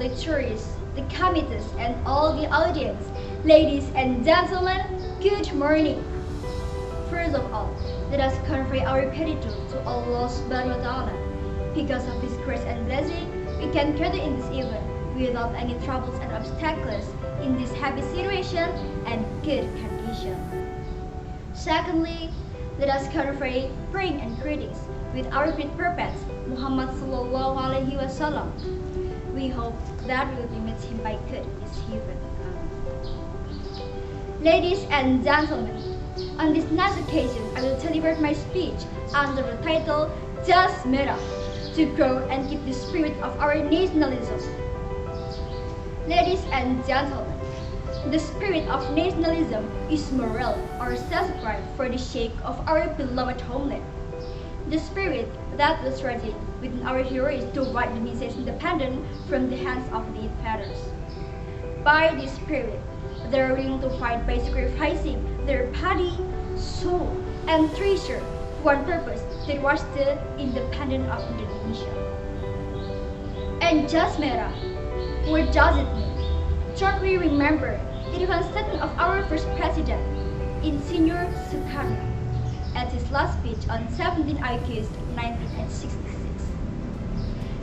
the tourists, the committees, and all the audience. Ladies and gentlemen, good morning. First of all, let us convey our gratitude to Allah Subhanahu wa Ta'ala. Because of His grace and blessing, we can gather in this event without any troubles and obstacles in this happy situation and good condition. Secondly, let us convey praying and greetings with our great prophet Muhammad Sallallahu Alaihi Wasallam. We hope that we will be met him by good in this heaven. Ladies and gentlemen, on this nice occasion, I will deliver my speech under the title JASMERAH, to grow and keep the spirit of our nationalism. Ladies and gentlemen, the spirit of nationalism is moral or self-pride for the sake of our beloved homeland. The spirit that was ready within our heroes to fight Indonesia's independence from the hands of the invaders. By this spirit, they are willing to fight by sacrificing their body, soul, and treasure for one purpose, that was the independence of Indonesia. And JASMERAH, what does it mean? Shall we remember the defense statement of our first president, Insinyur Soekarno, at his last speech on 17 August 1966.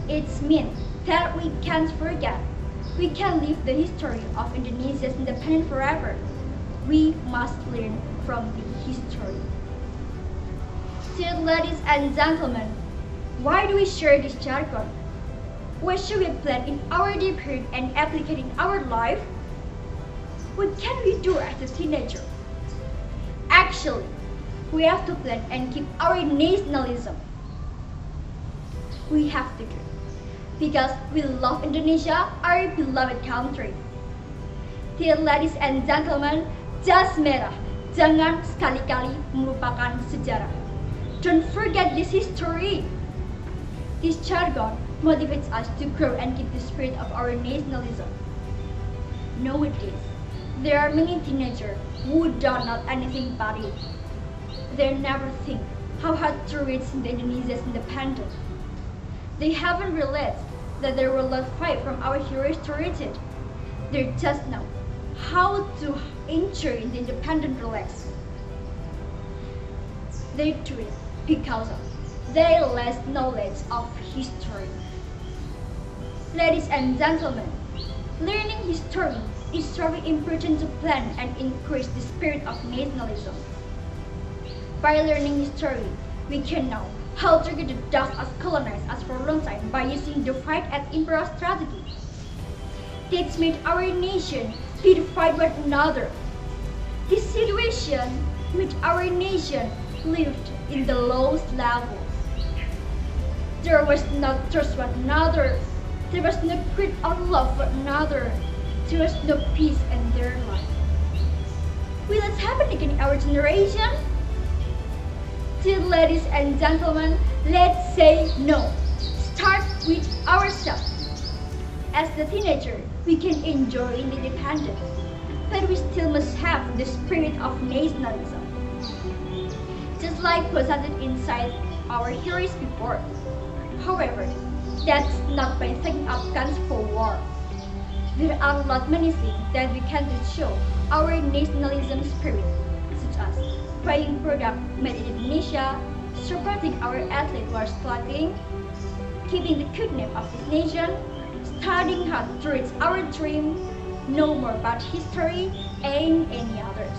It means that we can't forget, we can live the history of Indonesia's independence forever. We must learn from the history. Dear ladies and gentlemen, why do we share this jargon? What should we plan in our neighborhood and apply in our life? What can we do as a teenager? Actually, we have to plan and keep our nationalism. We have to do, because we love Indonesia, our beloved country. Dear ladies and gentlemen, JASMERAH, jangan sekali-kali melupakan sejarah. Don't forget this history. This jargon motivates us to grow and keep the spirit of our nationalism. Nowadays, there are many teenagers who don't know anything about it. They never think how hard to reach Indonesia's independence. They haven't realized that there were a lot of fight from our heroes to reach it. They just know how to enjoy the independent relax. They do it because of their less knowledge of history. Ladies and gentlemen, learning history is very important to plan and increase the spirit of nationalism. By learning history, we can know how Turkey does us colonize us for a long time by using the fight as imperial strategy. This made our nation be to fight one another. This situation made our nation lived in the lowest levels. There was no trust one another. There was no greed or love for another. There was no peace in their life. Will it happen again in our generation? Dear ladies and gentlemen, let's say no. Start with ourselves. As the teenager, we can enjoy independence, but we still must have the spirit of nationalism. Just like presented inside our heroes before. However, that's not by taking up guns for war. There are not many things that we can do to show our nationalism spirit, such as buying products made in Indonesia, supporting our athletes while struggling, keeping the good name of this nation, studying hard to reach our dream, know more about history, and any others.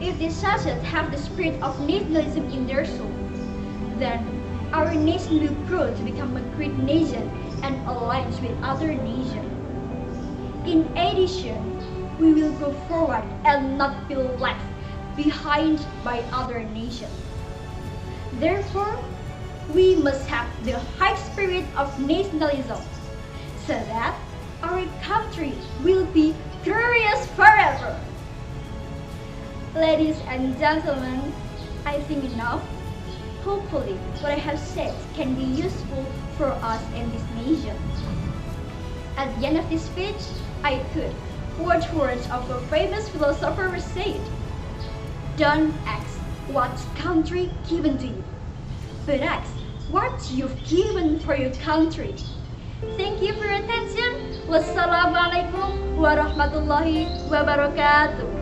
If these sachets have the spirit of nationalism in their soul, then our nation will grow to become a great nation and align with other nations. In addition, we will go forward and not be left behind by other nations. Therefore, we must have the high spirit of nationalism so that our country will be glorious forever. Ladies and gentlemen, I think enough. Hopefully, what I have said can be useful for us in this nation. At the end of this speech, I could quote words of a famous philosopher who said, "Don't ask what's country given to you, but ask what you've given for your country." Thank you for your attention. Wassalamualaikum warahmatullahi wabarakatuh.